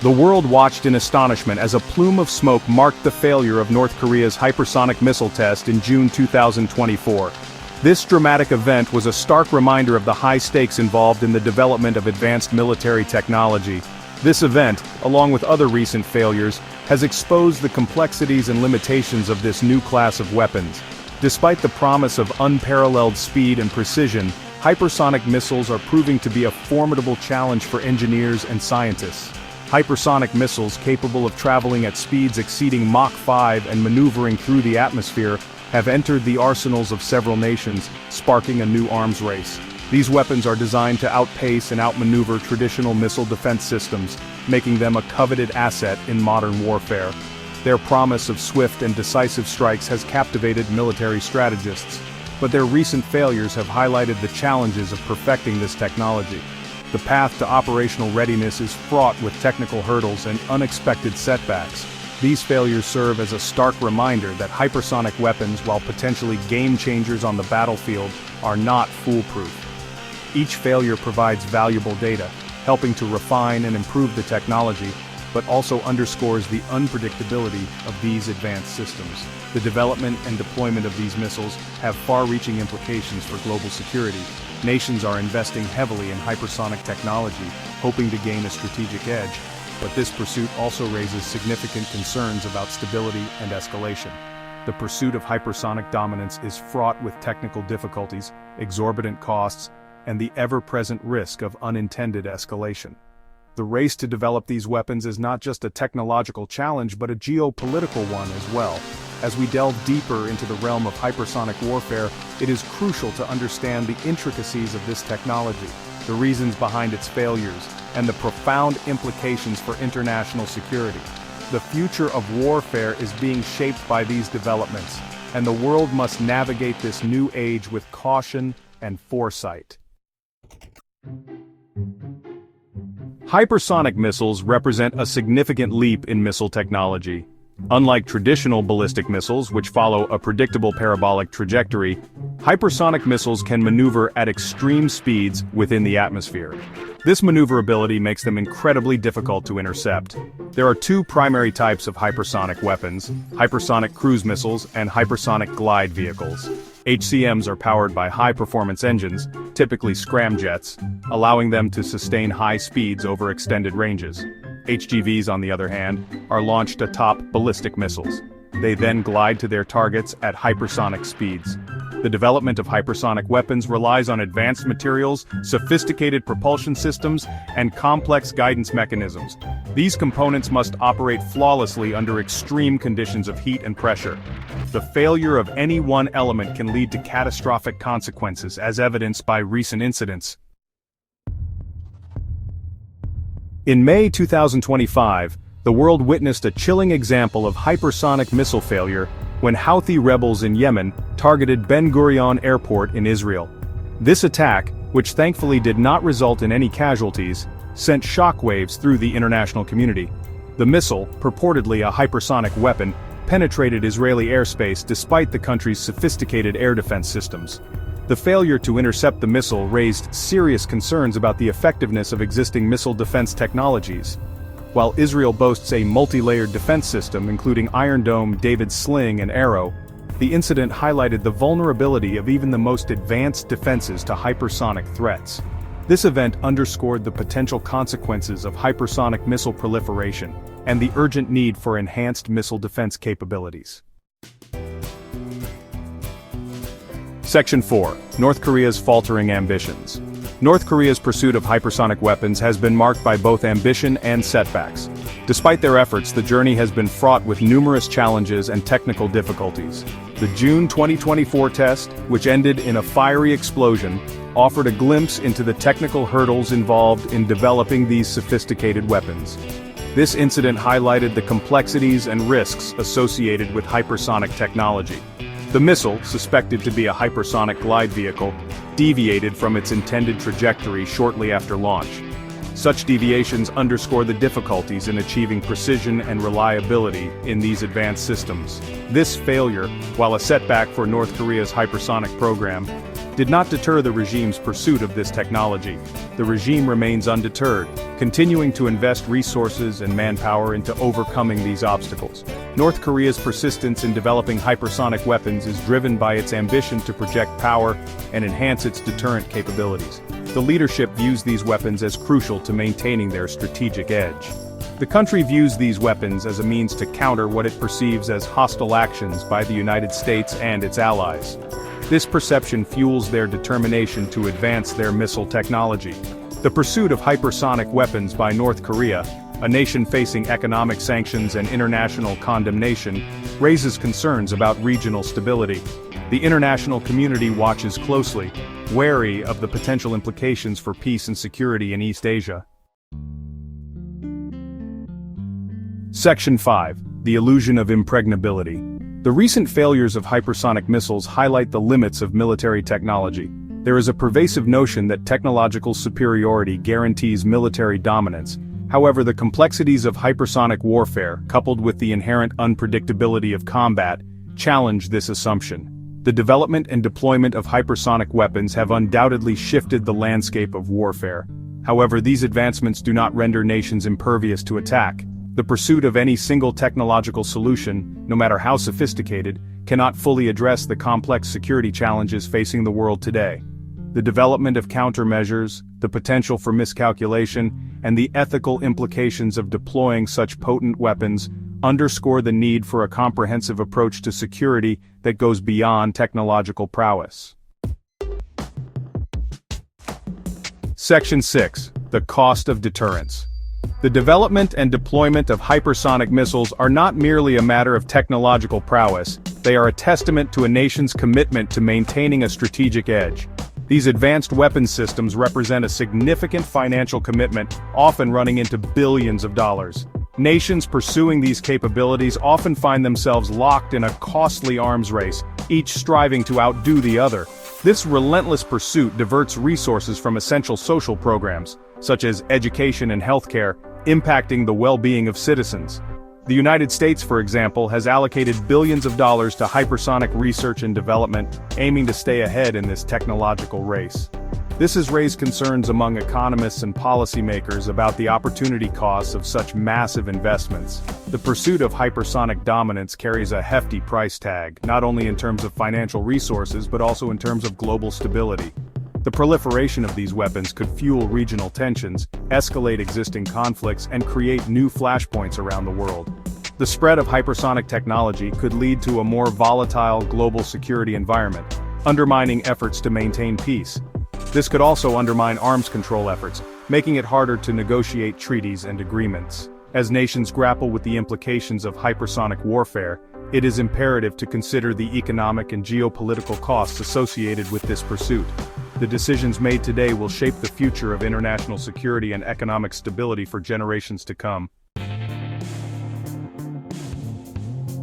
The world watched in astonishment as a plume of smoke marked the failure of North Korea's hypersonic missile test in June 2024. This dramatic event was a stark reminder of the high stakes involved in the development of advanced military technology. This event, along with other recent failures, has exposed the complexities and limitations of this new class of weapons. Despite the promise of unparalleled speed and precision, hypersonic missiles are proving to be a formidable challenge for engineers and scientists. Hypersonic missiles capable of traveling at speeds exceeding Mach 5 and maneuvering through the atmosphere have entered the arsenals of several nations, sparking a new arms race. These weapons are designed to outpace and outmaneuver traditional missile defense systems, making them a coveted asset in modern warfare. Their promise of swift and decisive strikes has captivated military strategists, but their recent failures have highlighted the challenges of perfecting this technology. The path to operational readiness is fraught with technical hurdles and unexpected setbacks. These failures serve as a stark reminder that hypersonic weapons, while potentially game-changers on the battlefield, are not foolproof. Each failure provides valuable data, helping to refine and improve the technology, but also underscores the unpredictability of these advanced systems. The development and deployment of these missiles have far-reaching implications for global security. Nations are investing heavily in hypersonic technology, hoping to gain a strategic edge, but this pursuit also raises significant concerns about stability and escalation. The pursuit of hypersonic dominance is fraught with technical difficulties, exorbitant costs, and the ever-present risk of unintended escalation. The race to develop these weapons is not just a technological challenge but a geopolitical one as well. As we delve deeper into the realm of hypersonic warfare, it is crucial to understand the intricacies of this technology, the reasons behind its failures, and the profound implications for international security. The future of warfare is being shaped by these developments, and the world must navigate this new age with caution and foresight. Hypersonic missiles represent a significant leap in missile technology. Unlike traditional ballistic missiles, which follow a predictable parabolic trajectory, hypersonic missiles can maneuver at extreme speeds within the atmosphere. This maneuverability makes them incredibly difficult to intercept. There are two primary types of hypersonic weapons: hypersonic cruise missiles and hypersonic glide vehicles. HCMs are powered by high-performance engines, typically scramjets, allowing them to sustain high speeds over extended ranges. HGVs, on the other hand, are launched atop ballistic missiles. They then glide to their targets at hypersonic speeds. The development of hypersonic weapons relies on advanced materials, sophisticated propulsion systems, and complex guidance mechanisms. These components must operate flawlessly under extreme conditions of heat and pressure. The failure of any one element can lead to catastrophic consequences, as evidenced by recent incidents. In May 2025, the world witnessed a chilling example of hypersonic missile failure when Houthi rebels in Yemen targeted Ben Gurion Airport in Israel. This attack, which thankfully did not result in any casualties, sent shockwaves through the international community. The missile, purportedly a hypersonic weapon, penetrated Israeli airspace despite the country's sophisticated air defense systems. The failure to intercept the missile raised serious concerns about the effectiveness of existing missile defense technologies. While Israel boasts a multi-layered defense system including Iron Dome, David's Sling, and Arrow, the incident highlighted the vulnerability of even the most advanced defenses to hypersonic threats. This event underscored the potential consequences of hypersonic missile proliferation and the urgent need for enhanced missile defense capabilities. Section 4. North Korea's faltering ambitions. North Korea's pursuit of hypersonic weapons has been marked by both ambition and setbacks. Despite their efforts, the journey has been fraught with numerous challenges and technical difficulties. The June 2024 test, which ended in a fiery explosion, offered a glimpse into the technical hurdles involved in developing these sophisticated weapons. This incident highlighted the complexities and risks associated with hypersonic technology. The missile, suspected to be a hypersonic glide vehicle, deviated from its intended trajectory shortly after launch. Such deviations underscore the difficulties in achieving precision and reliability in these advanced systems. This failure, while a setback for North Korea's hypersonic program, did not deter the regime's pursuit of this technology. The regime remains undeterred, continuing to invest resources and manpower into overcoming these obstacles. North Korea's persistence in developing hypersonic weapons is driven by its ambition to project power and enhance its deterrent capabilities. The leadership views these weapons as crucial to maintaining their strategic edge. The country views these weapons as a means to counter what it perceives as hostile actions by the United States and its allies. This perception fuels their determination to advance their missile technology. The pursuit of hypersonic weapons by North Korea, a nation facing economic sanctions and international condemnation, raises concerns about regional stability. The international community watches closely, wary of the potential implications for peace and security in East Asia. Section 5. The Illusion of Impregnability. The recent failures of hypersonic missiles highlight the limits of military technology. There is a pervasive notion that technological superiority guarantees military dominance. However, the complexities of hypersonic warfare, coupled with the inherent unpredictability of combat, challenge this assumption. The development and deployment of hypersonic weapons have undoubtedly shifted the landscape of warfare. However, these advancements do not render nations impervious to attack. The pursuit of any single technological solution, no matter how sophisticated, cannot fully address the complex security challenges facing the world today. The development of countermeasures, the potential for miscalculation, and the ethical implications of deploying such potent weapons underscore the need for a comprehensive approach to security that goes beyond technological prowess. Section 6. The Cost of Deterrence. The development and deployment of hypersonic missiles are not merely a matter of technological prowess, they are a testament to a nation's commitment to maintaining a strategic edge. These advanced weapons systems represent a significant financial commitment, often running into billions of dollars. Nations pursuing these capabilities often find themselves locked in a costly arms race, each striving to outdo the other. This relentless pursuit diverts resources from essential social programs, such as education and healthcare, impacting the well-being of citizens. The United States, for example, has allocated billions of dollars to hypersonic research and development, aiming to stay ahead in this technological race. This has raised concerns among economists and policymakers about the opportunity costs of such massive investments. The pursuit of hypersonic dominance carries a hefty price tag, not only in terms of financial resources but also in terms of global stability. The proliferation of these weapons could fuel regional tensions, escalate existing conflicts, and create new flashpoints around the world. The spread of hypersonic technology could lead to a more volatile global security environment, undermining efforts to maintain peace. This could also undermine arms control efforts, making it harder to negotiate treaties and agreements. As nations grapple with the implications of hypersonic warfare, it is imperative to consider the economic and geopolitical costs associated with this pursuit. The decisions made today will shape the future of international security and economic stability for generations to come.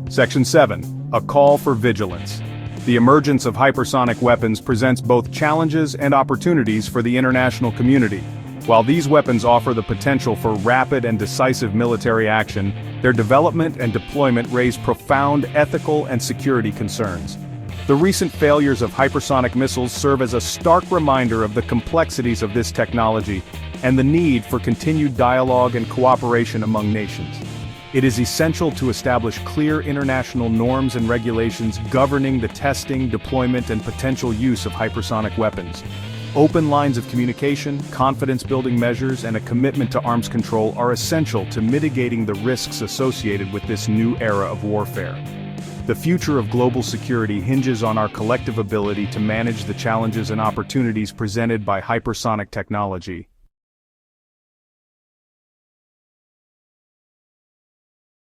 Section 7. A Call for Vigilance. The emergence of hypersonic weapons presents both challenges and opportunities for the international community. While these weapons offer the potential for rapid and decisive military action, their development and deployment raise profound ethical and security concerns. The recent failures of hypersonic missiles serve as a stark reminder of the complexities of this technology and the need for continued dialogue and cooperation among nations. It is essential to establish clear international norms and regulations governing the testing, deployment, and potential use of hypersonic weapons. Open lines of communication, confidence-building measures, and a commitment to arms control are essential to mitigating the risks associated with this new era of warfare. The future of global security hinges on our collective ability to manage the challenges and opportunities presented by hypersonic technology.